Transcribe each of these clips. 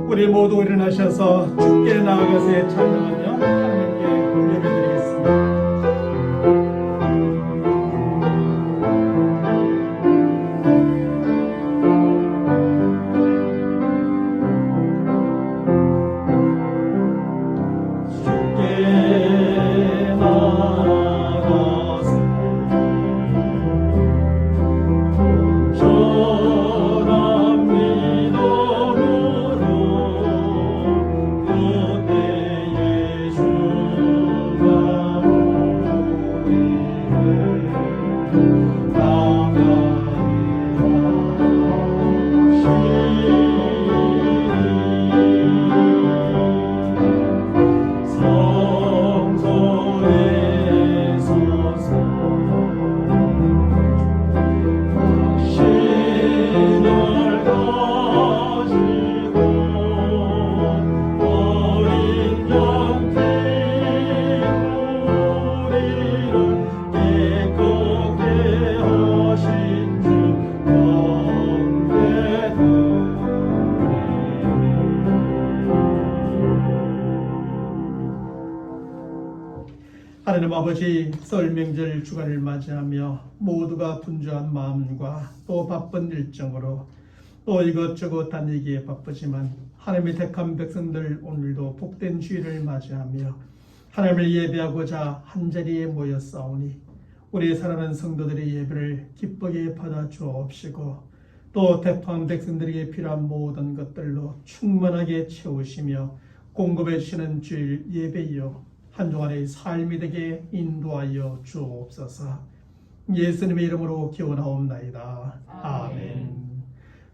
우리 모두 일어나셔서 주께 나아가서 찬양하며 하나님께 예배드리겠습니다. 하나님 아버지, 설 명절 주간을 맞이하며 모두가 분주한 마음과 또 바쁜 일정으로 또 이것저것 다니기에 바쁘지만 하나님의 택한 백성들 오늘도 복된 주일을 맞이하며 하나님을 예배하고자 한자리에 모였사오니 우리 사랑하는 성도들의 예배를 기쁘게 받아 주옵시고 또 택한 백성들에게 필요한 모든 것들로 충만하게 채우시며 공급해 주시는 주일 예배이요 한 주간의 삶이 되게 인도하여 주옵소서. 예수님의 이름으로 기원하옵나이다. 아멘.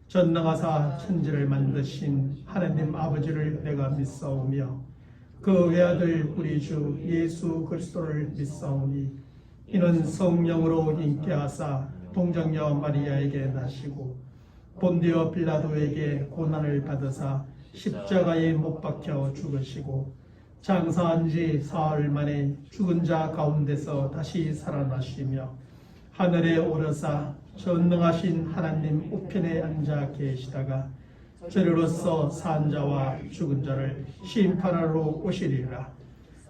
전능하사 천지를 만드신 하나님 아버지를 내가 믿사오며 그 외아들 우리 주 예수 그리스도를 믿사오니 이는 성령으로 잉태하사 동정녀 마리아에게 나시고 본디오 빌라도에게 고난을 받으사 십자가에 못 박혀 죽으시고 장사한 지 사흘 만에 죽은 자 가운데서 다시 살아나시며 하늘에 오르사 전능하신 하나님 우편에 앉아 계시다가 저리로서 산 자와 죽은 자를 심판하러 오시리라.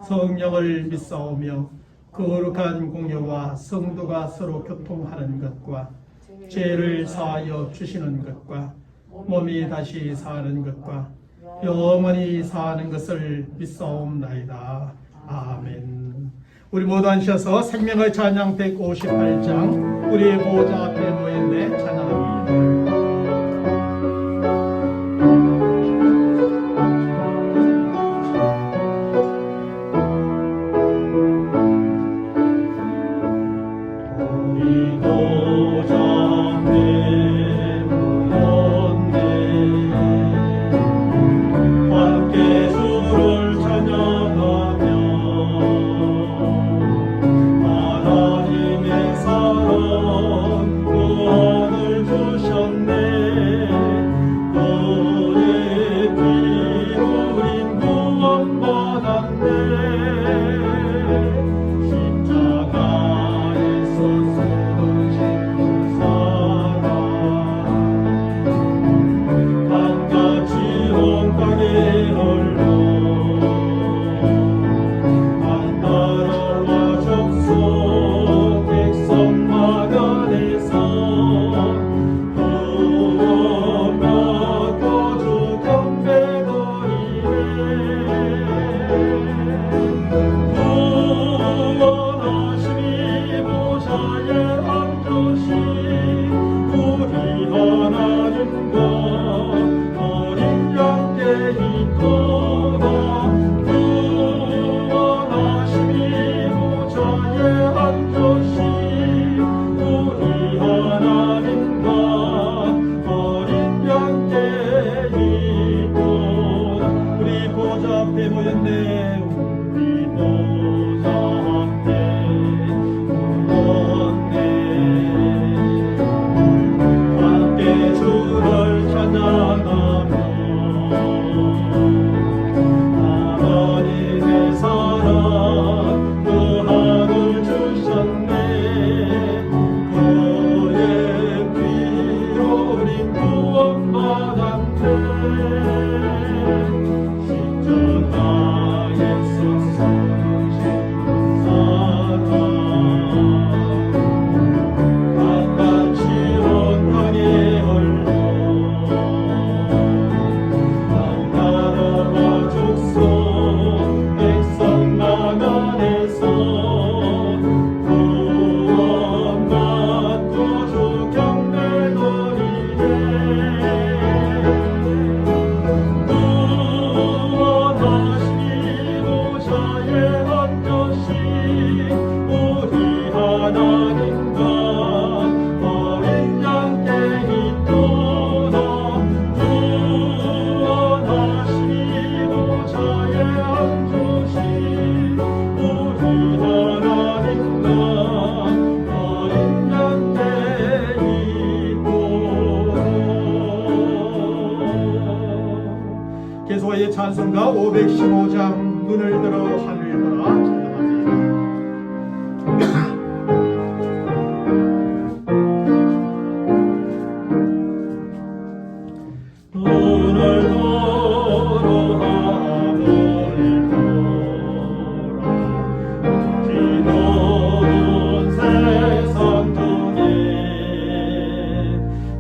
성령을 믿사오며 거룩한 공예와 성도가 서로 교통하는 것과 죄를 사하여 주시는 것과 몸이 다시 사는 것과 영원히 사는 것을 믿사옵나이다. 아멘. 우리 모두 앉으셔서 생명의 찬양 158장 우리의 보좌 앞에 모였네 찬양합니다. 구원받았네. 예수와의 찬송가 515장 눈을 들어 하늘 보라 찬양합니다. 눈을 들어 하늘 보라 지도는 세상 중에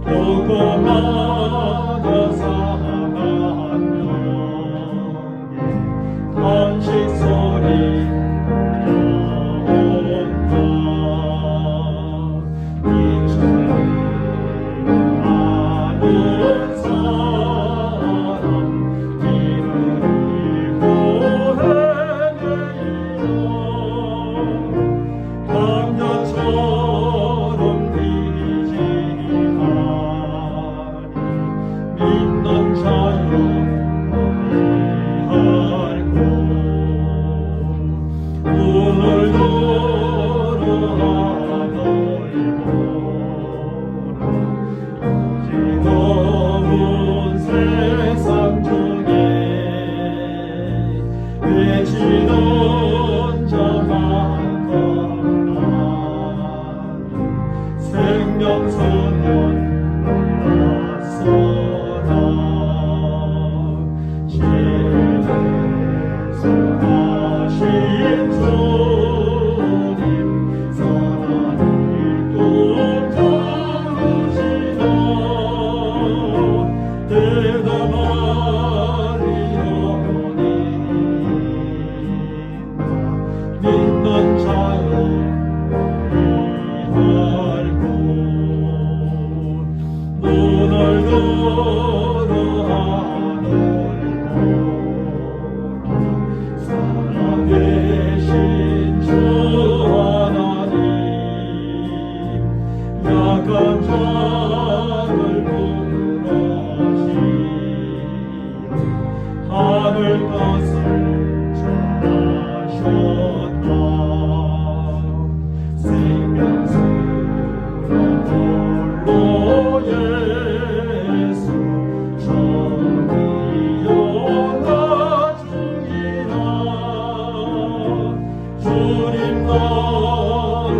조그마한 사간 중에 탄식 소리 들려온다. 많은 사람 길을 잃고 헤매이며 강야처럼 뒤지하니 믿는 자여 우리할고 눈을 들어 하늘 보라 지금은 세상 중에 외치는 자가 없나 생명선언 불렀소라. 죄에서 하신 주님 선한 일도 부르시나 대담하리오니 믿는 자여 우리할고 눈을 들어 하늘 보라 살아계신 주 하나님 약한 자를 구원하시며 하늘 것을 전하셨다. 생명수로 홀로 예수 저기요 나중이라 주님 너를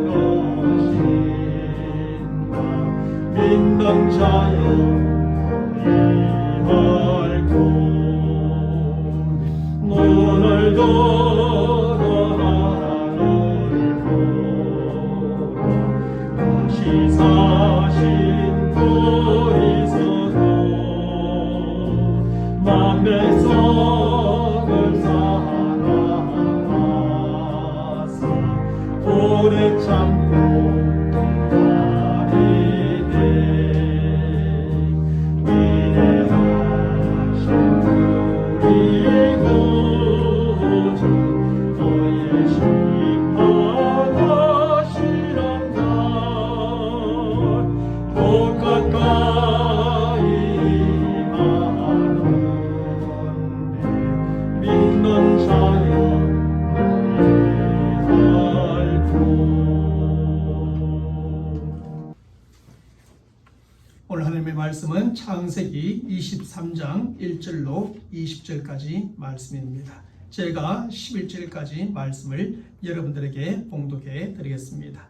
부르신다. 믿는 자여 우리말고 눈을 들어 하늘 보라 다시 사신 그리스도 만배 성을 사랑하사 오래 참고 기다리네 위대하신 우리 구주 너의 심판하시는 날 곧 가까이 임하는데 믿는 자여 우리할고. 오늘 하나님의 말씀은 창세기 23장 1절로 20절까지 말씀입니다. 제가 11절까지 말씀을 여러분들에게 봉독해 드리겠습니다.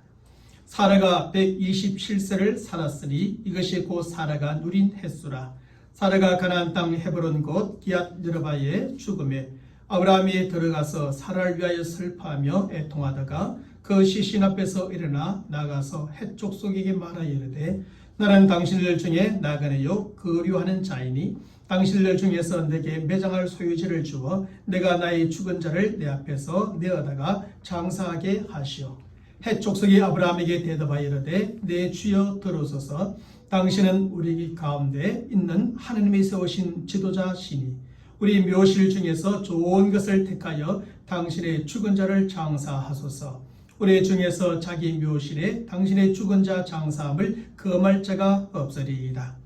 사라가 127세를 살았으니 이것이 곧 사라가 누린 횟수라. 사라가 가나안 땅 헤브론 곧 기앗 여르바의 죽음에 아브라함이 들어가서 사라를 위하여 슬퍼하며 애통하다가 그 시신 앞에서 일어나 나가서 헷 족속에게 말하여 이르되 나는 당신들 중에 나그네요 거류하는 자이니 당신들 중에서 내게 매장할 소유지를 주어 내가 나의 죽은 자를 내 앞에서 내어다가 장사하게 하시오. 헷 족속이 아브라함에게 대답하여 이르되 내 주여 들으소서. 당신은 우리 가운데 있는 하나님이 세우신 지도자시니 우리 묘실 중에서 좋은 것을 택하여 당신의 죽은 자를 장사하소서. 우리 중에서 자기 묘실에 당신의 죽은 자 장사함을 금할 자가 없으리이다.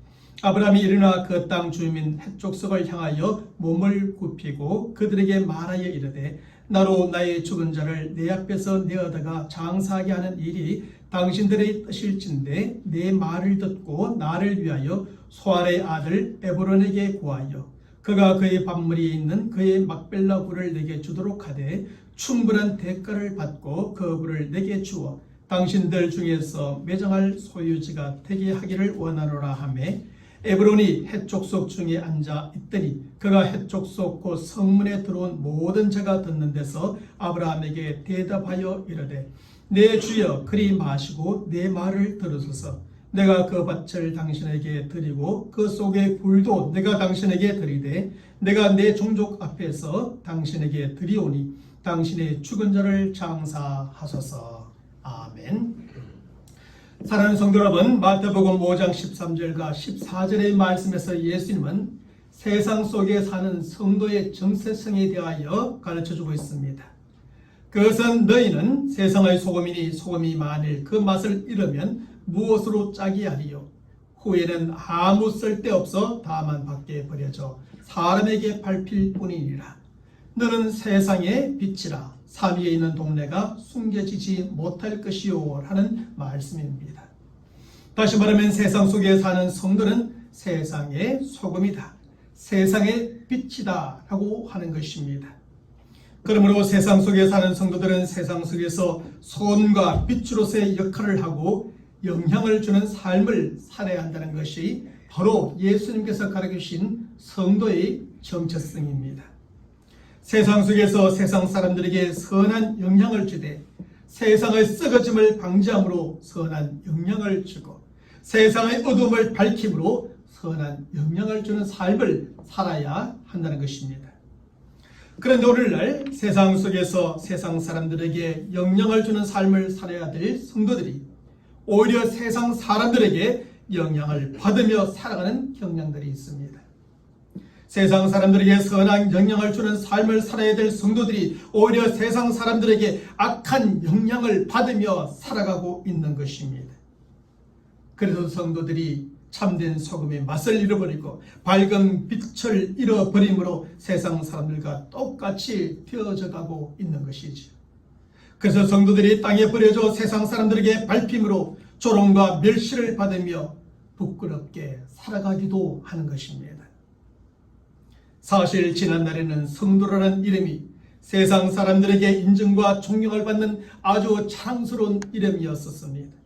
아브라함이 일어나 그 땅 주민 헷 족속을 향하여 몸을 굽히고 그들에게 말하여 이르되 나로 나의 죽은 자를 내 앞에서 내어다가 장사하게 하는 일이 당신들의 뜻일진데 내 말을 듣고 나를 위하여 소알의 아들 에브론에게 구하여 그가 그의 밭무리에 있는 그의 막벨라 굴을 내게 주도록 하되 충분한 대가를 받고 그 굴을 내게 주어 당신들 중에서 매정할 소유지가 되게 하기를 원하노라 하매 에브론이 헷족속 중에 앉아 있더니 그가 헷족속 곧 성문에 들어온 모든 자가 듣는 데서 아브라함에게 대답하여 이르되 내 주여 그리 마시고 내 말을 들으소서. 내가 그 밭을 당신에게 드리고 그 속의 굴도 내가 당신에게 드리되 내가 내 종족 앞에서 당신에게 드리오니 당신의 죽은 자를 장사하소서. 아멘. 사랑하는 성도 여러분, 마태복음 5장 13절과 14절의 말씀에서 예수님은 세상 속에 사는 성도의 정체성에 대하여 가르쳐주고 있습니다. 그것은 너희는 세상의 소금이니 소금이 만일 그 맛을 잃으면 무엇으로 짜게 하리요? 후에는 아무 쓸데없어 다만 밖에 버려져 사람에게 밟힐 뿐이니라. 너는 세상의 빛이라. 산 위에 있는 동네가 숨겨지지 못할 것이요 하는 말씀입니다. 다시 말하면 세상 속에 사는 성도는 세상의 소금이다. 세상의 빛이다 라고 하는 것입니다. 그러므로 세상 속에 사는 성도들은 세상 속에서 소금과 빛으로서의 역할을 하고 영향을 주는 삶을 살아야 한다는 것이 바로 예수님께서 가르치신 성도의 정체성입니다. 세상 속에서 세상 사람들에게 선한 영향을 주되 세상의 썩어짐을 방지함으로 선한 영향을 주고 세상의 어둠을 밝힘으로 선한 영향을 주는 삶을 살아야 한다는 것입니다. 그런데 오늘날 세상 속에서 세상 사람들에게 영향을 주는 삶을 살아야 될 성도들이 오히려 세상 사람들에게 영향을 받으며 살아가는 경향들이 있습니다. 세상 사람들에게 선한 영향을 주는 삶을 살아야 될 성도들이 오히려 세상 사람들에게 악한 영향을 받으며 살아가고 있는 것입니다. 그래서 성도들이 참된 소금의 맛을 잃어버리고 밝은 빛을 잃어버림으로 세상 사람들과 똑같이 되어져 가고 있는 것이지요. 그래서 성도들이 땅에 버려져 세상 사람들에게 밟힘으로 조롱과 멸시를 받으며 부끄럽게 살아가기도 하는 것입니다. 사실 지난날에는 성도라는 이름이 세상 사람들에게 인정과 존경을 받는 아주 자랑스러운 이름이었었습니다.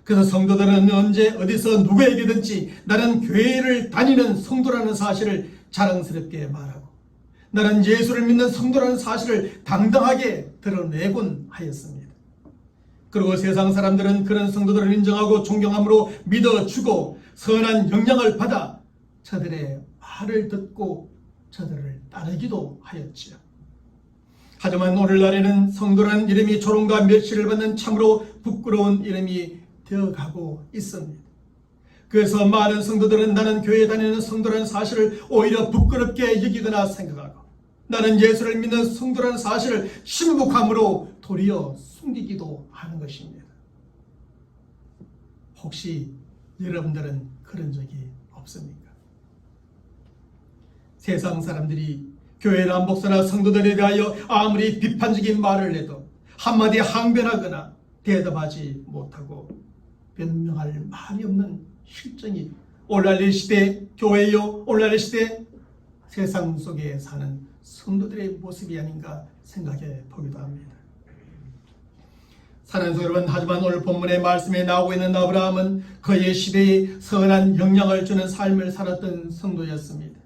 그래서 성도들은 언제 어디서 누구에게든지 나는 교회를 다니는 성도라는 사실을 자랑스럽게 말하고 나는 예수를 믿는 성도라는 사실을 당당하게 드러내곤 하였습니다. 그리고 세상 사람들은 그런 성도들을 인정하고 존경함으로 믿어주고 선한 영향을 받아 저들의 말을 듣고 저들을 따르기도 하였지요. 하지만 오늘날에는 성도라는 이름이 조롱과 멸시를 받는 참으로 부끄러운 이름이 되어가고 있습니다. 그래서 많은 성도들은 나는 교회에 다니는 성도라는 사실을 오히려 부끄럽게 여기거나 생각하고 나는 예수를 믿는 성도라는 사실을 신복함으로 도리어 숨기기도 하는 것입니다. 혹시 여러분들은 그런 적이 없습니까? 세상 사람들이 교회나 목사나 성도들에 대하여 아무리 비판적인 말을 해도 한마디 항변하거나 대답하지 못하고 변명할 말이 없는 실정이 오늘날 시대 교회요, 오늘날 시대 세상 속에 사는 성도들의 모습이 아닌가 생각해 보기도 합니다. 사랑하는 성도 여러분, 하지만 오늘 본문의 말씀에 나오고 있는 아브라함은 그의 시대에 선한 영향을 주는 삶을 살았던 성도였습니다.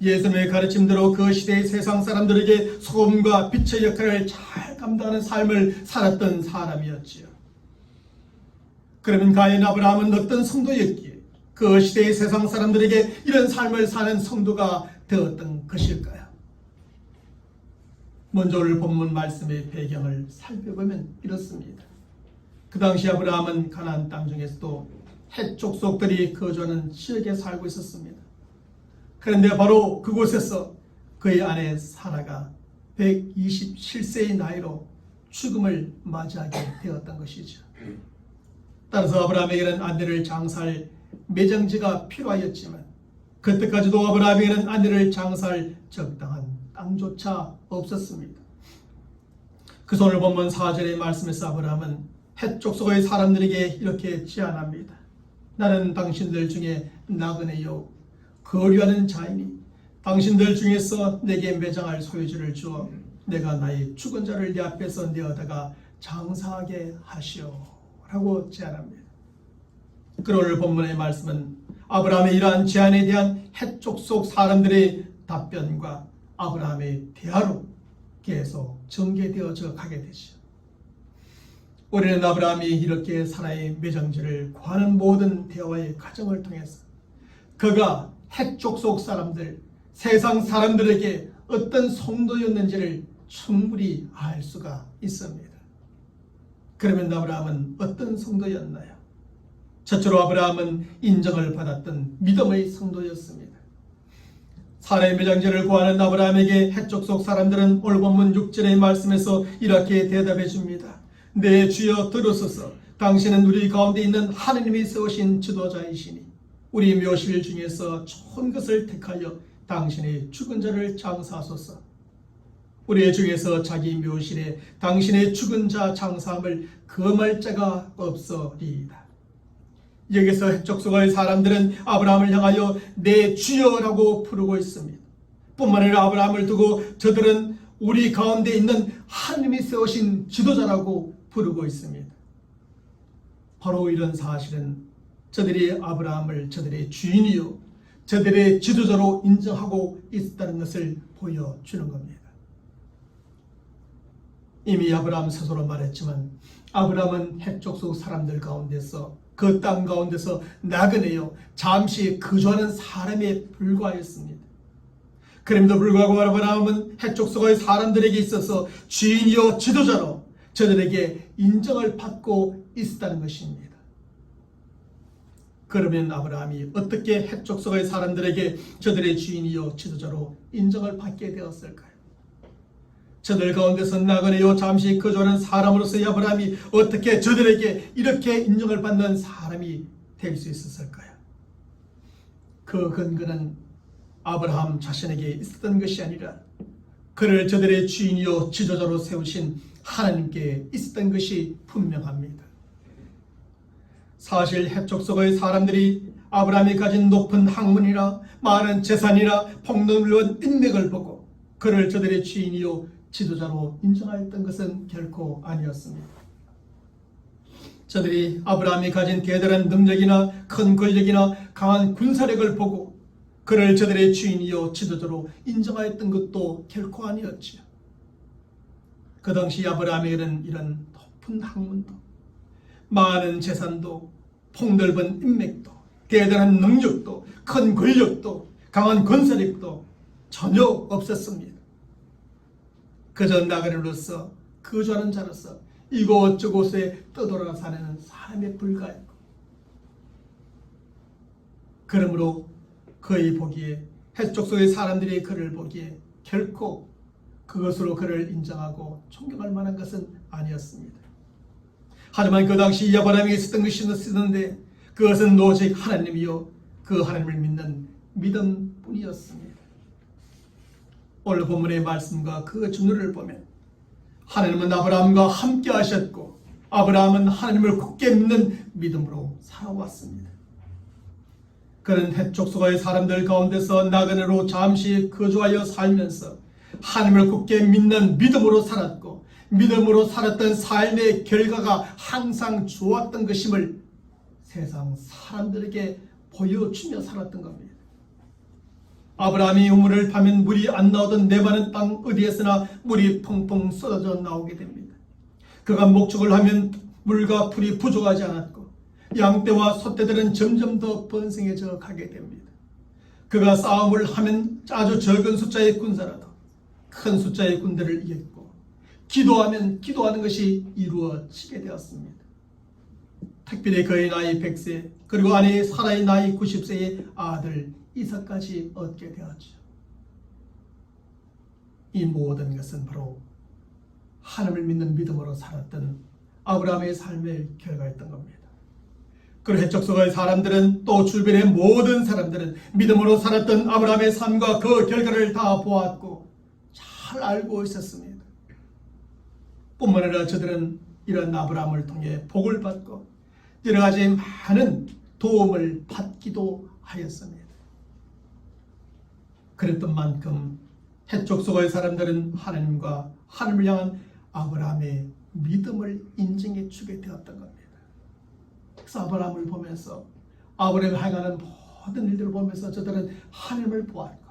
예수님의 가르침대로 그 시대의 세상 사람들에게 소금과 빛의 역할을 잘 감당하는 삶을 살았던 사람이었지요. 그러면 과연 아브라함은 어떤 성도였기에 그 시대의 세상 사람들에게 이런 삶을 사는 성도가 되었던 것일까요? 먼저 오늘 본문 말씀의 배경을 살펴보면 이렇습니다. 그 당시 아브라함은 가나안 땅 중에서도 헷 족속들이 거주하는 지역에 살고 있었습니다. 그런데 바로 그곳에서 그의 아내 사라가 127세의 나이로 죽음을 맞이하게 되었던 것이죠. 따라서 아브라함에게는 아내를 장사할 매장지가 필요하였지만 그때까지도 아브라함에게는 아내를 장사할 적당한 땅조차 없었습니다. 그래서 오늘 본문 4절의 말씀에서 아브라함은 헷 족속의 사람들에게 이렇게 제안합니다. 나는 당신들 중에 나그네요 거류하는 자이니 당신들 중에서 내게 매장할 소유지를 주어 내가 나의 죽은 자를 네 앞에서 내어다가 장사하게 하시오 라고 제안합니다. 그리고 오늘 본문의 말씀은 아브라함의 이러한 제안에 대한 헷 족속 사람들의 답변과 아브라함의 대화로 계속 전개되어져 가게 되죠. 우리는 아브라함이 이렇게 사라의 매장지를 구하는 모든 대화의 과정을 통해서 그가 헷 족속 사람들, 세상 사람들에게 어떤 성도였는지를 충분히 알 수가 있습니다. 그러면 아브라함은 어떤 성도였나요? 첫째로 아브라함은 인정을 받았던 믿음의 성도였습니다. 사라의 매장지를 구하는 아브라함에게 헷 족속 사람들은 오늘 본문 6절의 말씀에서 이렇게 대답해 줍니다. 네 주여 들으소서. 당신은 우리 가운데 있는 하느님이 세우신 지도자이시니 우리 묘실 중에서 좋은 것을 택하여 당신의 죽은 자를 장사하소서. 우리 중에서 자기 묘실에 당신의 죽은 자 장사함을 금할 자가 없으리이다. 여기서 헷 족속의 사람들은 아브라함을 향하여 내 주여라고 부르고 있습니다. 뿐만 아니라 아브라함을 두고 저들은 우리 가운데 있는 하나님이 세우신 지도자라고 부르고 있습니다. 바로 이런 사실은 저들이 아브라함을 저들의 주인이요 저들의 지도자로 인정하고 있다는 것을 보여주는 겁니다. 이미 아브라함 스스로 말했지만 아브라함은 헷 족속 사람들 가운데서 그 땅 가운데서 나그네요 잠시 거주하는 사람에 불과했습니다. 그럼에도 불구하고 아브라함은 헷 족속의 사람들에게 있어서 주인이요 지도자로 저들에게 인정을 받고 있었다는 것입니다. 그러면 아브라함이 어떻게 헷 족속의 사람들에게 저들의 주인이요 지도자로 인정을 받게 되었을까요? 저들 가운데서 나그네요 잠시 거주하는 사람으로서의 아브라함이 어떻게 저들에게 이렇게 인정을 받는 사람이 될 수 있었을까요? 그 근거는 아브라함 자신에게 있었던 것이 아니라 그를 저들의 주인이요 지도자로 세우신 하나님께 있었던 것이 분명합니다. 사실 헷 족속의 사람들이 아브라함이 가진 높은 학문이나 많은 재산이나 폭넓은 인맥을 보고 그를 저들의 주인이요 지도자로 인정하였던 것은 결코 아니었습니다. 저들이 아브라함이 가진 대단한 능력이나 큰 권력이나 강한 군사력을 보고 그를 저들의 주인이요 지도자로 인정하였던 것도 결코 아니었지요. 그 당시 아브라함에게는 이런 높은 학문도 많은 재산도 폭넓은 인맥도 대단한 능력도 큰 권력도 강한 군사력도 전혀 없었습니다. 그저 나그네로서 거주하는 자로서 이곳저곳에 떠돌아 사는 사람에 불과했고 그러므로 그의 보기에 헷 족속의 사람들이 그를 보기에 결코 그것으로 그를 인정하고 존경할 만한 것은 아니었습니다. 하지만 그 당시 아브라함에게 있었던 것이 있었는데 그것은 오직 하나님이요 그 하나님을 믿는 믿음뿐이었습니다. 오늘 본문의 말씀과 그 준우를 보면 하나님은 아브라함과 함께 하셨고 아브라함은 하나님을 굳게 믿는 믿음으로 살아왔습니다. 그는 헷 족속의 사람들 가운데서 나그네로 잠시 거주하여 살면서 하나님을 굳게 믿는 믿음으로 살았고 믿음으로 살았던 삶의 결과가 항상 좋았던 것임을 세상 사람들에게 보여주며 살았던 겁니다. 아브라함이 우물을 파면 물이 안 나오던 메마른 땅 어디에서나 물이 펑펑 쏟아져 나오게 됩니다. 그가 목축을 하면 물과 풀이 부족하지 않았고 양떼와 소떼들은 점점 더 번성해져 가게 됩니다. 그가 싸움을 하면 아주 적은 숫자의 군사라도 큰 숫자의 군대를 이겼고 기도하면 기도하는 것이 이루어지게 되었습니다. 특별히 그의 나이 100세 그리고 아내 사라의 나이 90세의 아들 이삭까지 얻게 되었죠. 이 모든 것은 바로 하나님을 믿는 믿음으로 살았던 아브라함의 삶의 결과였던 겁니다. 그리고 헷 족속의 사람들은 또 주변의 모든 사람들은 믿음으로 살았던 아브라함의 삶과 그 결과를 다 보았고 잘 알고 있었습니다. 뿐만 아니라 저들은 이런 아브라함을 통해 복을 받고 여러 가지 많은 도움을 받기도 하였습니다. 그랬던 만큼 해쪽 속의 사람들은 하나님과 하나님을 향한 아브라함의 믿음을 인정해 주게 되었던 겁니다. 그래서 아브라함을 보면서 아브라함이 행하는 모든 일들을 보면서 저들은 하나님을 보았고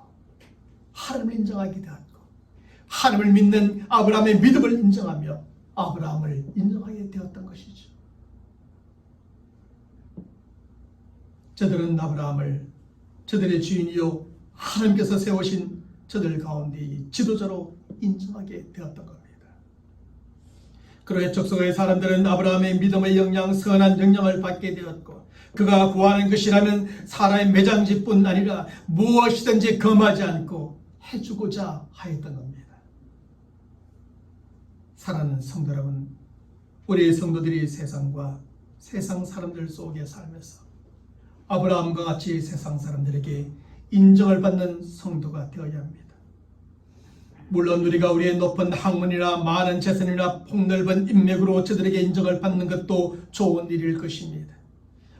하나님을 인정하게 되었고 하나님을 믿는 아브라함의 믿음을 인정하며 아브라함을 인정하게 되었던 것이죠. 저들은 아브라함을 저들의 주인이요 하나님께서 세우신 저들 가운데 지도자로 인정하게 되었던 겁니다. 그로 해쪽 속의 사람들은 아브라함의 믿음의 영향, 선한 영향을 받게 되었고 그가 구하는 것이라면 사람의 매장지뿐 아니라 무엇이든지 금하지 않고 해주고자 하였던 겁니다. 사랑하는 성도 여러분, 우리 성도들이 세상과 세상 사람들 속에 살면서 아브라함과 같이 세상 사람들에게 인정을 받는 성도가 되어야 합니다. 물론 우리가 우리의 높은 학문이나 많은 재산이나 폭넓은 인맥으로 저들에게 인정을 받는 것도 좋은 일일 것입니다.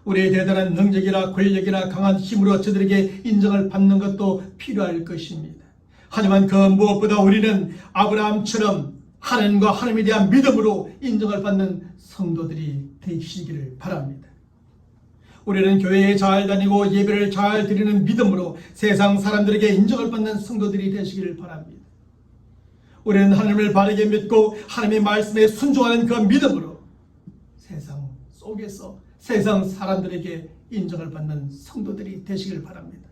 우리의 대단한 능력이나 권력이나 강한 힘으로 저들에게 인정을 받는 것도 필요할 것입니다. 하지만 그 무엇보다 우리는 아브라함처럼 하나님과 하나님에 대한 믿음으로 인정을 받는 성도들이 되시기를 바랍니다. 우리는 교회에 잘 다니고 예배를 잘 드리는 믿음으로 세상 사람들에게 인정을 받는 성도들이 되시기를 바랍니다. 우리는 하나님을 바르게 믿고 하나님의 말씀에 순종하는 그 믿음으로 세상 속에서 세상 사람들에게 인정을 받는 성도들이 되시길 바랍니다.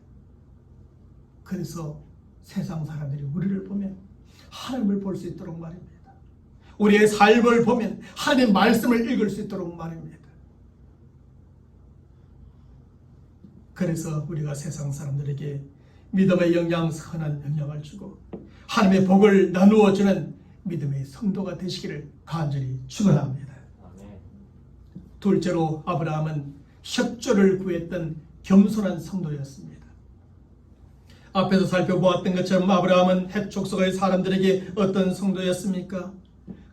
그래서 세상 사람들이 우리를 보면 하나님을 볼 수 있도록 말입니다. 우리의 삶을 보면 하나님의 말씀을 읽을 수 있도록 말입니다. 그래서 우리가 세상 사람들에게 믿음의 영향, 선한 영향을 주고 하나님의 복을 나누어 주는 믿음의 성도가 되시기를 간절히 축원합니다. 둘째로 아브라함은 협조를 구했던 겸손한 성도였습니다. 앞에서 살펴보았던 것처럼 아브라함은 해쪽 속의 사람들에게 어떤 성도였습니까?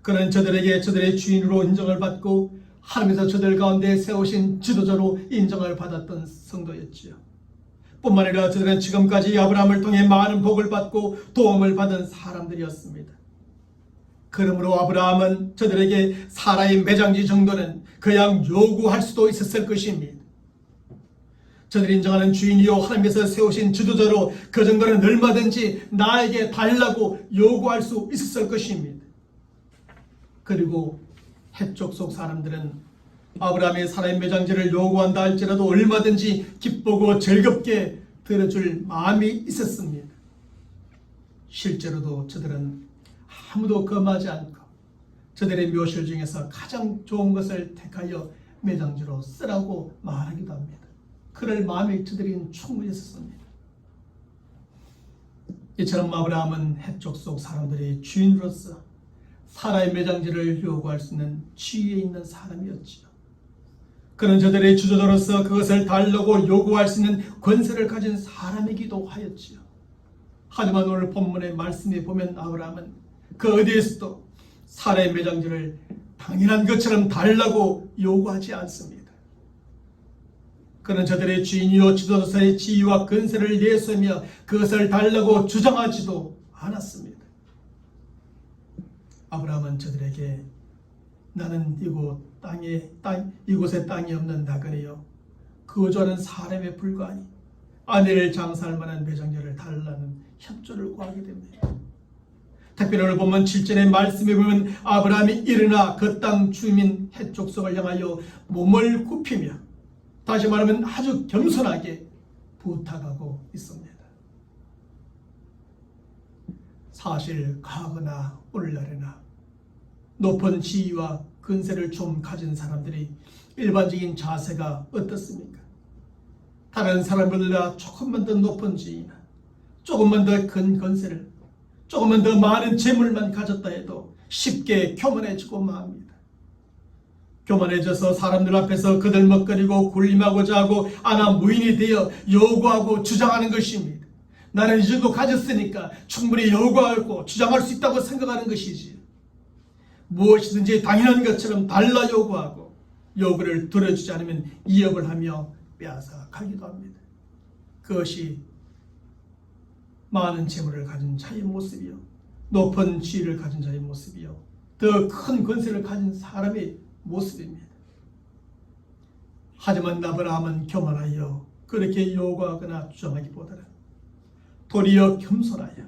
그는 저들에게 저들의 주인으로 인정을 받고 하나님께서 저들 가운데 세우신 지도자로 인정을 받았던 성도였지요. 뿐만 아니라 저들은 지금까지 아브라함을 통해 많은 복을 받고 도움을 받은 사람들이었습니다. 그러므로 아브라함은 저들에게 사라의 매장지 정도는 그냥 요구할 수도 있었을 것입니다. 저들이 인정하는 주인이요 하나님께서 세우신 지도자로 그 정도는 얼마든지 나에게 달라고 요구할 수 있었을 것입니다. 그리고 해쪽 속 사람들은 아브라함의 사라의 매장지를 요구한다 할지라도 얼마든지 기쁘고 즐겁게 들어줄 마음이 있었습니다. 실제로도 저들은 아무도 금하지 않고 저들의 묘실 중에서 가장 좋은 것을 택하여 매장지로 쓰라고 말하기도 합니다. 그럴 마음이 저들이 충분히 있었습니다. 이처럼 아브라함은 해쪽 속 사람들의 주인으로서 사라의 매장지를 요구할 수 있는 지위에 있는 사람이었지요. 그는 저들의 주도자로서 그것을 달라고 요구할 수 있는 권세를 가진 사람이기도 하였지요. 하지만 오늘 본문의 말씀에 보면 아브라함은 그 어디에서도 사라의 매장지를 당연한 것처럼 달라고 요구하지 않습니다. 그는 저들의 주인이요 지도자의 지위와 권세를 내세우며 그것을 달라고 주장하지도 않았습니다. 아브라함은 저들에게 나는 이곳에 땅이 없는 나그네요 거주하는 사람에 불과하니 아내를 장사할 만한 매장지를 달라는 협조를 구하게 됩니다. 특별히 오늘 보면 7절의 말씀에 보면 아브라함이 일어나 그 땅 주민 해쪽 속을 향하여 몸을 굽히며 다시 말하면 아주 겸손하게 부탁하고 있습니다. 사실 과거나 오늘날에나 높은 지위와 근세를 좀 가진 사람들이 일반적인 자세가 어떻습니까? 다른 사람들보다 조금만 더 높은 지위나 조금만 더 큰 권세를 조금만 더 많은 재물만 가졌다 해도 쉽게 교만해지고 맙니다. 교만해져서 사람들 앞에서 거들먹거리고 군림하고자 하고 아나무인이 되어 요구하고 주장하는 것입니다. 나는 이 정도 가졌으니까 충분히 요구하고 주장할 수 있다고 생각하는 것이지. 무엇이든지 당연한 것처럼 달라 요구하고 요구를 들어주지 않으면 이역을 하며 빼앗아 가기도 합니다. 그것이 많은 재물을 가진 자의 모습이요, 높은 지위를 가진 자의 모습이요, 더 큰 권세를 가진 사람의 모습입니다. 하지만 아브라함은 교만하여 그렇게 요구하거나 주장하기보다는 도리어 겸손하여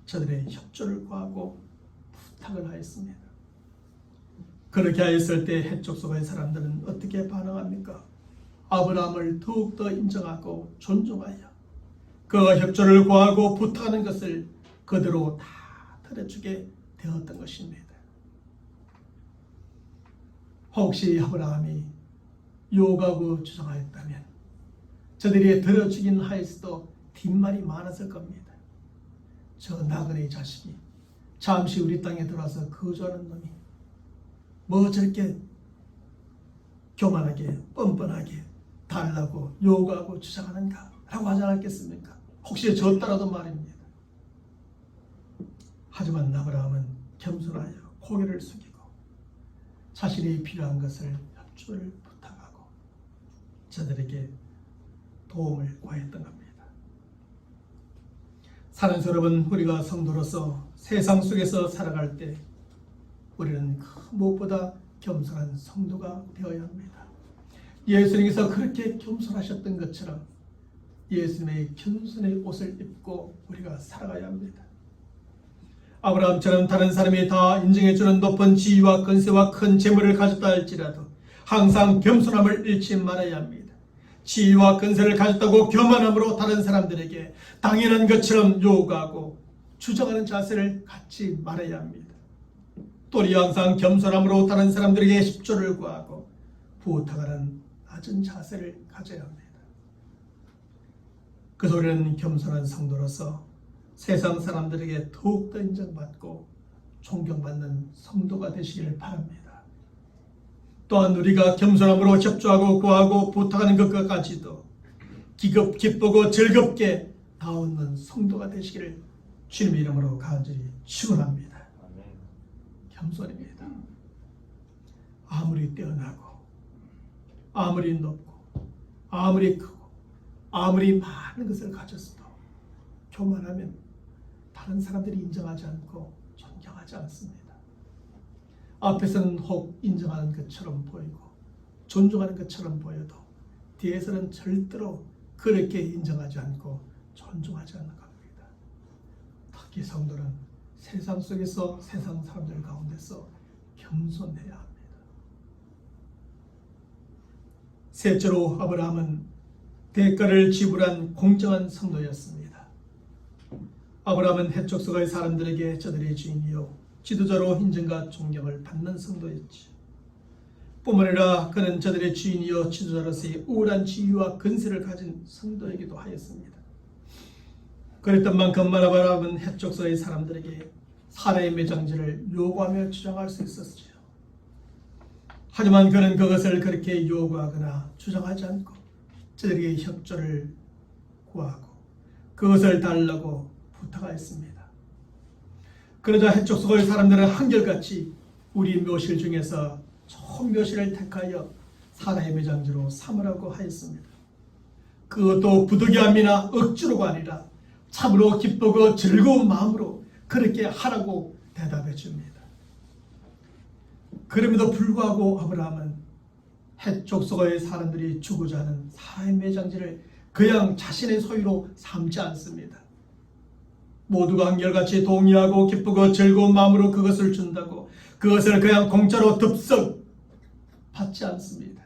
저들의 협조를 구하고 부탁을 하였습니다. 그렇게 하였을 때 해쪽 속의 사람들은 어떻게 반응합니까? 아브라함을 더욱더 인정하고 존중하여 그 협조를 구하고 부탁하는 것을 그대로 다 들어주게 되었던 것입니다. 혹시 아브라함이 요구하고 주장하였다면 저들이 들어주긴 하였어도 뒷말이 많았을 겁니다. 저 나그네 자식이 잠시 우리 땅에 들어와서 거주하는 놈이 뭐 저렇게 교만하게 뻔뻔하게 달라고 요구하고 주장하는가 라고 하지 않았겠습니까? 혹시 졌더라도 말입니다. 하지만 아브라함은 겸손하여 고개를 숙이고 자신이 필요한 것을 협조를 부탁하고 저들에게 도움을 구했던 겁니다. 사랑스러운 여러분, 우리가 성도로서 세상 속에서 살아갈 때 우리는 무엇보다 겸손한 성도가 되어야 합니다. 예수님께서 그렇게 겸손하셨던 것처럼 예수님의 겸손의 옷을 입고 우리가 살아가야 합니다. 아브라함처럼 다른 사람이 다 인정해주는 높은 지위와 권세와 큰 재물을 가졌다 할지라도 항상 겸손함을 잃지 말아야 합니다. 지위와 권세를 가졌다고 교만함으로 다른 사람들에게 당연한 것처럼 요구하고 주장하는 자세를 갖지 말아야 합니다. 또리 항상 겸손함으로 다른 사람들에게 협조를 구하고 부탁하는 낮은 자세를 가져야 합니다. 그래서 우리는 겸손한 성도로서 세상 사람들에게 더욱더 인정받고 존경받는 성도가 되시기를 바랍니다. 또한 우리가 겸손함으로 협조하고 구하고 부탁하는 것까지도 기쁘고 즐겁게 다웃는 성도가 되시기를 주님의 이름으로 간절히 축원합니다. 겸손입니다. 아무리 뛰어나고 아무리 높고 아무리 크고 아무리 많은 것을 가졌어도 교만하면 다른 사람들이 인정하지 않고 존경하지 않습니다. 앞에서는 혹 인정하는 것처럼 보이고 존중하는 것처럼 보여도 뒤에서는 절대로 그렇게 인정하지 않고 존중하지 않는 겁니다. 특히 성도는 세상 속에서 세상 사람들 가운데서 겸손해야 합니다. 셋째로 아브라함은 대가를 지불한 공정한 성도였습니다. 아브라함은 해쪽 속의 사람들에게 저들의 주인이요 지도자로 인정과 존경을 받는 성도였지. 뿐만 아니라 그는 저들의 주인이요 지도자로서의 우월한 지위와 근세를 가진 성도이기도 하였습니다. 그랬던 만큼 아브라함은 해쪽 속의 사람들에게 사라의 매장지를 요구하며 주장할 수 있었죠. 하지만 그는 그것을 그렇게 요구하거나 주장하지 않고 저들에게 협조를 구하고 그것을 달라고 부탁하였습니다. 그러자 해쪽 속의 사람들은 한결같이 우리 묘실 중에서 좋은 묘실을 택하여 사라의 매장지로 삼으라고 하였습니다. 그것도 부득이함이나 억지로가 아니라 참으로 기쁘고 즐거운 마음으로 그렇게 하라고 대답해 줍니다. 그럼에도 불구하고 아브라함은 해쪽 속의 사람들이 주고자 하는 사라의 매장지를 그냥 자신의 소유로 삼지 않습니다. 모두가 한결같이 동의하고 기쁘고 즐거운 마음으로 그것을 준다고 그것을 그냥 공짜로 덥석 받지 않습니다.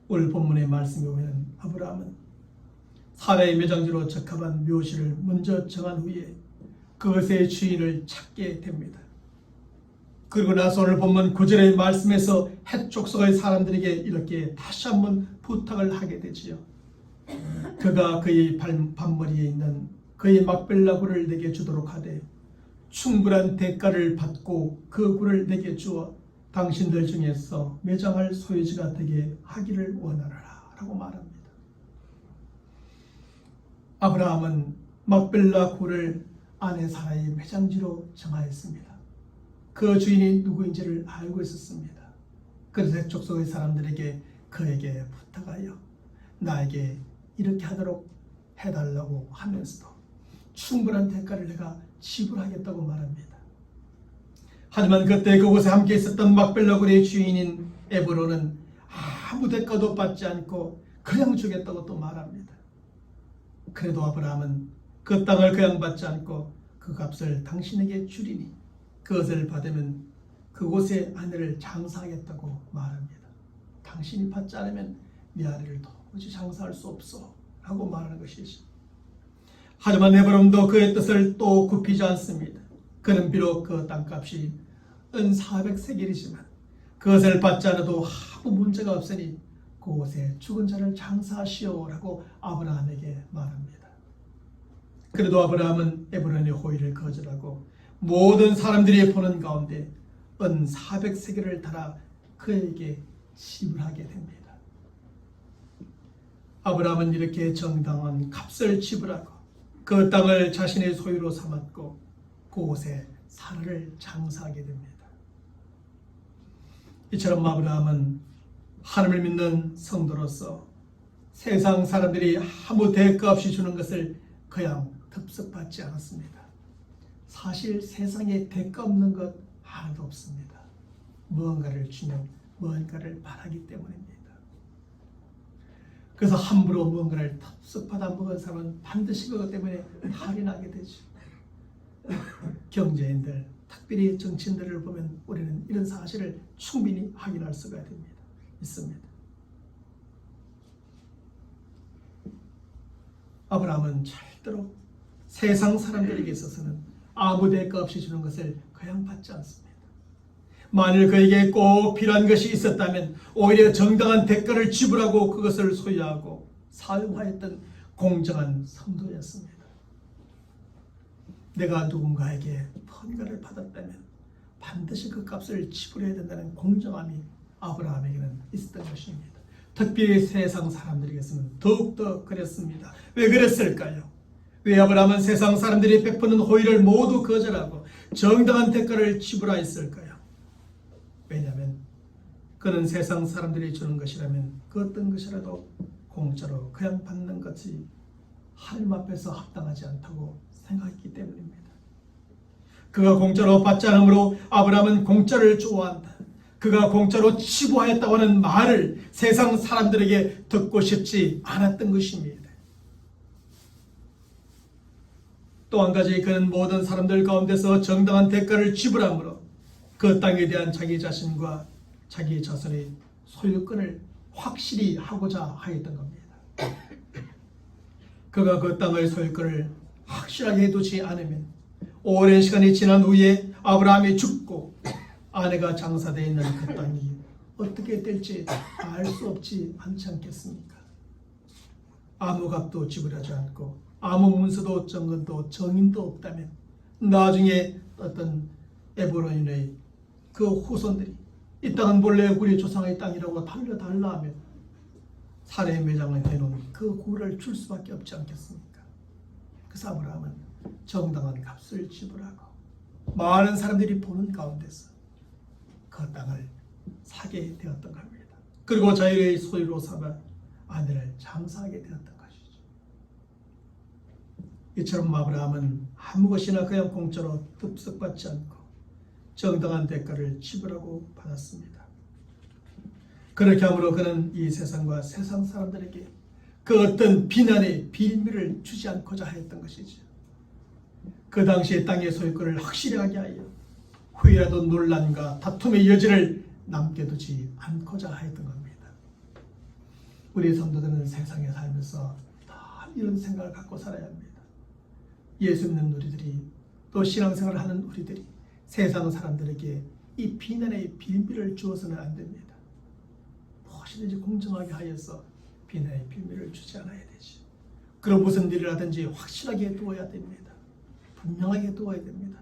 오늘 본문의 말씀에 보면 아브라함은 사라의 매장지로 적합한 묘실을 먼저 정한 후에 그것의 주인을 찾게 됩니다. 그리고 나서 오늘 본문 9절의 말씀에서 해쪽 속의 사람들에게 이렇게 다시 한번 부탁을 하게 되지요. 그가 그의 발머리에 있는 그의 막벨라 굴을 내게 주도록 하되 충분한 대가를 받고 그 굴을 내게 주어 당신들 중에서 매장할 소유지가 되게 하기를 원하노라 라고 말합니다. 아브라함은 막벨라 굴을 아내 사라의 매장지로 정하였습니다. 그 주인이 누구인지를 알고 있었습니다. 그래서 해쪽 속의 사람들에게 그에게 부탁하여 나에게 이렇게 하도록 해달라고 하면서도 충분한 대가를 내가 지불하겠다고 말합니다. 하지만 그때 그곳에 함께 있었던 막벨라굴의 주인인 에브론은 아무 대가도 받지 않고 그냥 주겠다고 또 말합니다. 그래도 아브라함은 그 땅을 그냥 받지 않고 그 값을 당신에게 주리니 그것을 받으면 그곳에 아내를 장사하겠다고 말합니다. 당신이 받지 않으면 네 아내를 도무지 장사할 수 없어 라고 말하는 것이죠. 하지만 에브론도 그의 뜻을 또 굽히지 않습니다. 그는 비록 그 땅값이 은 400세겔이지만 그것을 받지 않아도 아무 문제가 없으니 그곳에 죽은 자를 장사하시오 라고 아브라함에게 말합니다. 그래도 아브라함은 에브론의 호의를 거절하고 모든 사람들이 보는 가운데 은 400세겔을 달아 그에게 지불하게 됩니다. 아브라함은 이렇게 정당한 값을 지불하고 그 땅을 자신의 소유로 삼았고 그곳에 사라를 장사하게 됩니다. 이처럼 아브라함은 하나님을 믿는 성도로서 세상 사람들이 아무 대가 없이 주는 것을 그냥 덥석받지 않았습니다. 사실 세상에 대가 없는 것 하나도 없습니다. 무언가를 주면 무언가를 바라기 때문입니다. 그래서 함부로 무언가를 덥석받아 먹은 사람은 반드시 그것 때문에 할인하게 되죠. 경제인들, 특별히 정치인들을 보면 우리는 이런 사실을 충분히 확인할 수가 있습니다. 아브라함은 절대로 세상 사람들에게 있어서는 아무 대가 없이 주는 것을 그냥 받지 않습니다. 만일 그에게 꼭 필요한 것이 있었다면 오히려 정당한 대가를 지불하고 그것을 소유하고 사용하였던 공정한 성도였습니다. 내가 누군가에게 뭔가를 받았다면 반드시 그 값을 지불해야 된다는 공정함이 아브라함에게는 있었던 것입니다. 특별히 세상 사람들에게서는 더욱더 그랬습니다. 왜 그랬을까요? 왜 아브라함은 세상 사람들이 베푸는 호의를 모두 거절하고 정당한 대가를 지불하였을까요? 왜냐하면 그는 세상 사람들이 주는 것이라면 그 어떤 것이라도 공짜로 그냥 받는 것이 하나님 앞에서 합당하지 않다고 생각했기 때문입니다. 그가 공짜로 받지 않으므로 아브라함은 공짜를 좋아한다. 그가 공짜로 치부하였다고 하는 말을 세상 사람들에게 듣고 싶지 않았던 것입니다. 또 한 가지 그는 모든 사람들 가운데서 정당한 대가를 지불함으로 그 땅에 대한 자기 자신과 자기 자손의 소유권을 확실히 하고자 하였던 겁니다. 그가 그 땅의 소유권을 확실하게 해두지 않으면 오랜 시간이 지난 후에 아브라함이 죽고 아내가 장사되어 있는 그 땅이 어떻게 될지 알 수 없지 않지 않겠습니까? 아무 값도 지불하지 않고 아무 문서도 정근도 정인도 없다면 나중에 어떤 에브론인의 그 후손들이 이 땅은 본래 우리 조상의 땅이라고 달라 하면 살해 매장을 해놓은 그 고를 줄 수밖에 없지 않겠습니까? 그래서 아브라함은 정당한 값을 지불하고 많은 사람들이 보는 가운데서 그 땅을 사게 되었던 겁니다. 그리고 자유의 소유로 삼아 아내를 장사하게 되었던 것이죠. 이처럼 아브라함은 아무 것이나 그냥 공짜로 덥석받지 않고 정당한 대가를 지불하고 받았습니다. 그렇게 함으로 그는 이 세상과 세상 사람들에게 그 어떤 비난의 빌미를 주지 않고자 하였던 것이죠. 그 당시에 땅의 소유권을 확실하게 하여 후회라도 논란과 다툼의 여지를 남게 두지 않고자 하였던 겁니다. 우리 성도들은 세상에 살면서 다 이런 생각을 갖고 살아야 합니다. 예수 믿는 우리들이 또 신앙생활을 하는 우리들이 세상 사람들에게 이 비난의 빌미를 주어서는 안 됩니다. 무엇이든지 공정하게 하여서 비난의 빌미를 주지 않아야 되죠. 그럼 무슨 일을 하든지 확실하게 두어야 됩니다. 분명하게 두어야 됩니다.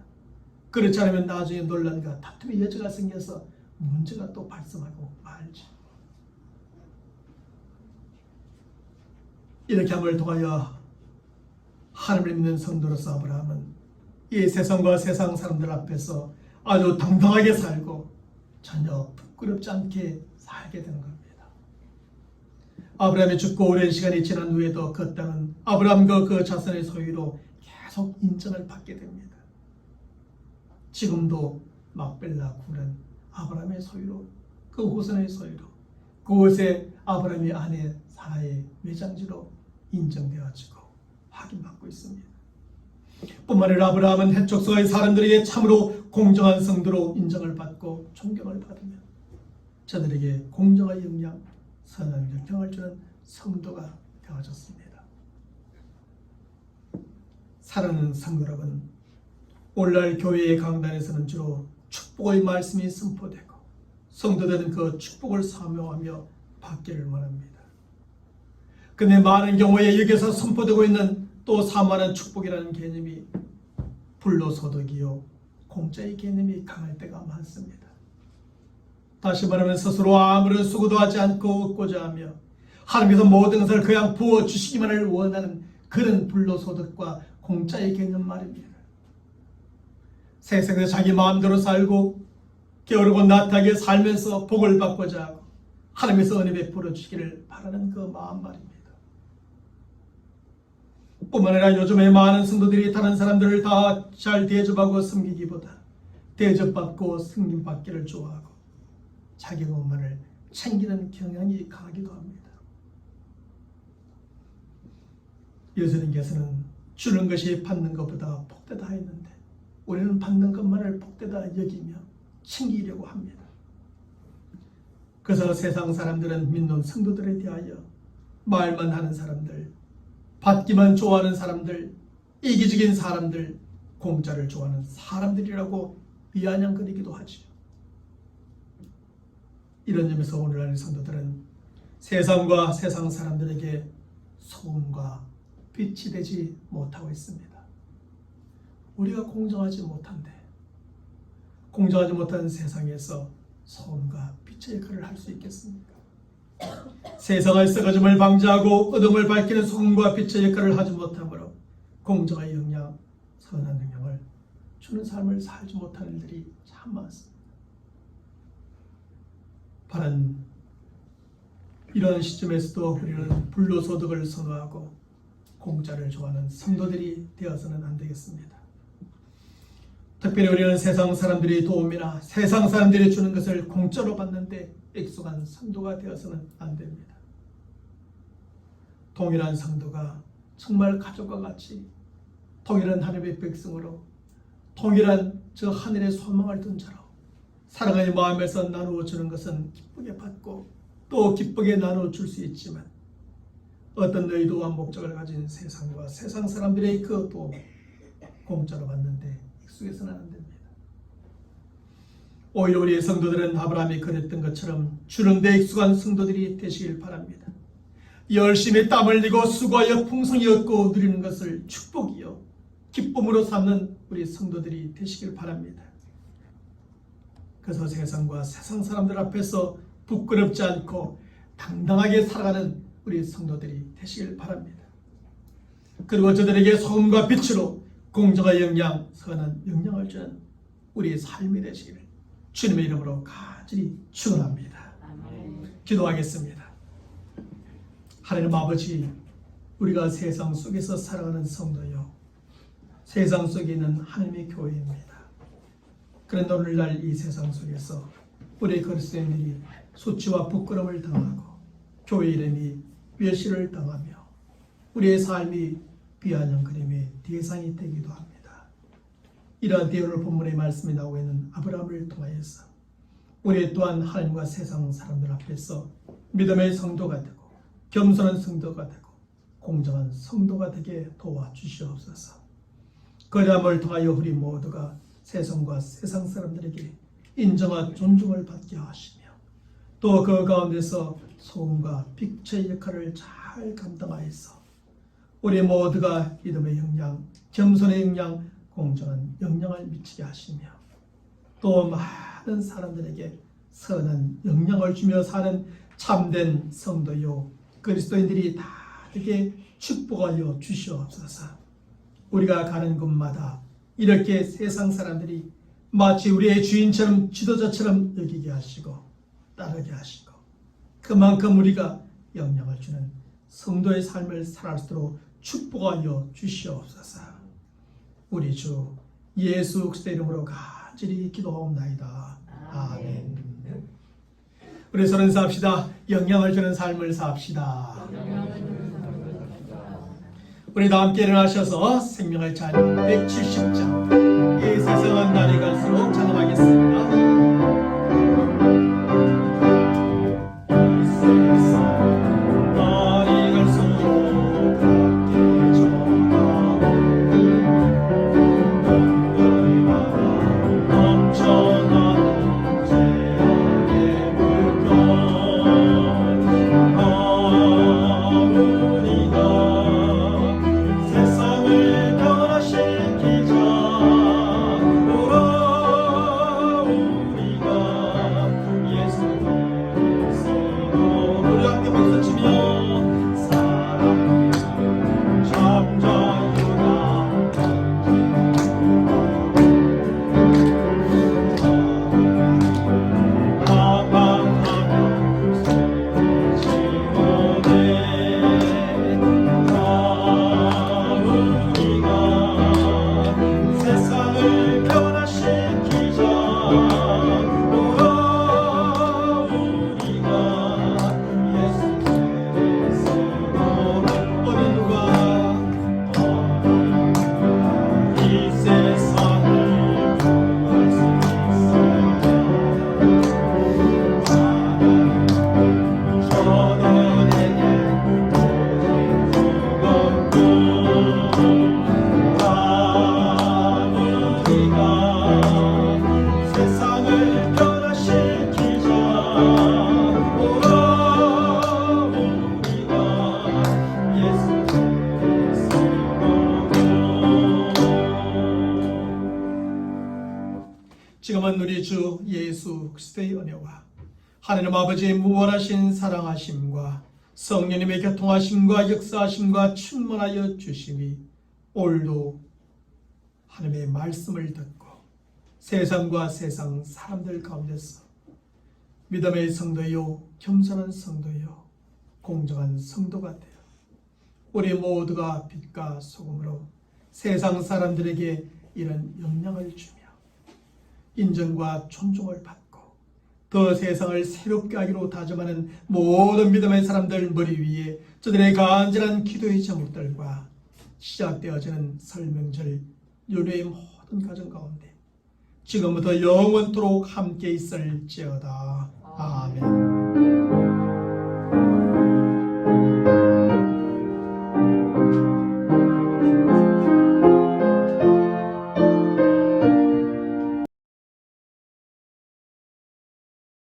그렇지 않으면 나중에 논란과 다툼의 여지가 생겨서 문제가 또 발생하고 말죠. 이렇게 함을 통하여 하나님을 믿는 성도로서 아브라함은 이 세상과 세상 사람들 앞에서 아주 당당하게 살고 전혀 부끄럽지 않게 살게 되는 겁니다. 아브라함이 죽고 오랜 시간이 지난 후에도 그 땅은 아브라함과 그 자손의 소유로 계속 인정을 받게 됩니다. 지금도 막벨라 굴은 아브라함의 소유로, 그 후손의 소유로, 그곳에 아브라함의 아내 사라의 매장지로 인정되어지고 확인받고 있습니다. 뿐만 아니라 아브라함은 해족속의 사람들에게 참으로 공정한 성도로 인정을 받고 존경을 받으며 저들에게 공정의 영향, 선한 영향을 주는 성도가 되어졌습니다. 사랑하는 성도 여러분, 오늘날 교회의 강단에서는 주로 축복의 말씀이 선포되고 성도들은 그 축복을 사모하며 받기를 원합니다. 근데 많은 경우에 여기서 선포되고 있는 또 사모하는 축복이라는 개념이 불로소득이요 공짜의 개념이 강할 때가 많습니다. 다시 말하면 스스로 아무런 수고도 하지 않고 얻고자 하며 하나님께서 모든 것을 그냥 부어주시기만을 원하는 그런 불로소득과 공짜의 개념 말입니다. 세상에서 자기 마음대로 살고 게으르고 나태하게 살면서 복을 받고자 하고 하나님께서 은혜 베풀어 주시기를 바라는 그 마음 말입니다. 뿐만 아니라 요즘에 많은 성도들이 다른 사람들을 다 잘 대접하고 섬기기보다 대접받고 섬김받기를 좋아하고 자기 것만을 챙기는 경향이 강하기도 합니다. 예수님께서는 주는 것이 받는 것보다 복되다 했는데 우리는 받는 것만을 복되다 여기며 챙기려고 합니다. 그래서 세상 사람들은 믿는 성도들에 대하여 말만 하는 사람들, 받기만 좋아하는 사람들, 이기적인 사람들, 공짜를 좋아하는 사람들이라고 비아냥거리기도 하죠. 이런 점에서 오늘날 성도들은 세상과 세상 사람들에게 소금과 빛이 되지 못하고 있습니다. 우리가 공정하지 못한데 공정하지 못한 세상에서 소금과 빛의 역할을 할 수 있겠습니까? 세상의 썩어짐을 방지하고 어둠을 밝히는 소금과 빛의 역할을 하지 못하므로 공정의 영향, 선한 영향을 주는 삶을 살지 못하는 일들이 참 많습니다. 바른 이런 시점에서도 우리는 불로소득을 선호하고 공짜를 좋아하는 성도들이 되어서는 안 되겠습니다. 특별히 우리는 세상 사람들의 도움이나 세상 사람들이 주는 것을 공짜로 받는데 익숙한 성도가 되어서는 안 됩니다. 동일한 성도가 정말 가족과 같이 동일한 하나님의 백성으로 동일한 저 하늘의 소망을 둔 자로 사랑의 마음에서 나누어 주는 것은 기쁘게 받고 또 기쁘게 나누어 줄 수 있지만 어떤 의도와 목적을 가진 세상과 세상 사람들의 그 도움 공짜로 받는데 익숙해서는 안 됩니다. 오히려 우리 성도들은 아브라함이 그랬던 것처럼 주는 데 익숙한 성도들이 되시길 바랍니다. 열심히 땀 흘리고 수고하여 풍성히 얻고 누리는 것을 축복이요 기쁨으로 삼는 우리 성도들이 되시길 바랍니다. 그래서 세상과 세상 사람들 앞에서 부끄럽지 않고 당당하게 살아가는 우리 성도들이 되시길 바랍니다. 그리고 저들에게 소금과 빛으로 공정의 영향, 선한 영향을 주는 우리의 삶이 되시기를 주님의 이름으로 간절히 축원합니다. 기도하겠습니다. 하나님 아버지, 우리가 세상 속에서 살아가는 성도요 세상 속에 있는 하나님의 교회입니다. 그런데 오늘날 이 세상 속에서 우리 그리스도인들이 수치와 부끄러움을 당하고 교회 이름이 멸시를 당하며 우리의 삶이 비아냥거림의 대상이 되기도 합니다. 이러한 오늘 본문의 말씀이 나오고 있는 아브라함을 통하여서 우리 또한 하나님과 세상 사람들 앞에서 믿음의 성도가 되고 겸손한 성도가 되고 공정한 성도가 되게 도와주시옵소서. 그리함을 통하여 우리 모두가 세상과 세상 사람들에게 인정과 존중을 받게 하시며 또 그 가운데서 소금과 빛의 역할을 잘 감당하여서 우리 모두가 믿음의 영향, 겸손의 영향, 공정한 영향을 미치게 하시며 또 많은 사람들에게 선한 영향을 주며 사는 참된 성도요 그리스도인들이 다 되게 축복하여 주시옵소서. 우리가 가는 곳마다 이렇게 세상 사람들이 마치 우리의 주인처럼 지도자처럼 여기게 하시고 따르게 하시고 그만큼 우리가 영향을 주는 성도의 삶을 살아갈 수 있도록 축복하여 주시옵소서. 우리 주 예수 그리스도의 이름으로 간절히 기도하옵나이다. 아멘. 우리 서로 인사합시다. 영향을 주는 삶을 삽시다. 우리 다 함께 일어나셔서 생명의 찬양 170장 이 세상은 날이 갈수록 찬양하겠습니다. 지금은 우리 주 예수 그리스도의 은혜와 하나님 아버지의 무한하신 사랑하심과 성령님의 교통하심과 역사하심과 충만하여 주심이 오늘도 하나님의 말씀을 듣고 세상과 세상 사람들 가운데서 믿음의 성도요, 겸손한 성도요, 공정한 성도가 되어 우리 모두가 빛과 소금으로 세상 사람들에게 이런 영향을 주며 인정과 존중을 받고 더 세상을 새롭게 하기로 다짐하는 모든 믿음의 사람들 머리 위에 저들의 간절한 기도의 제목들과 시작되어지는 설명절 연회의 모든 가정 가운데 지금부터 영원토록 함께 있을지어다. 아멘.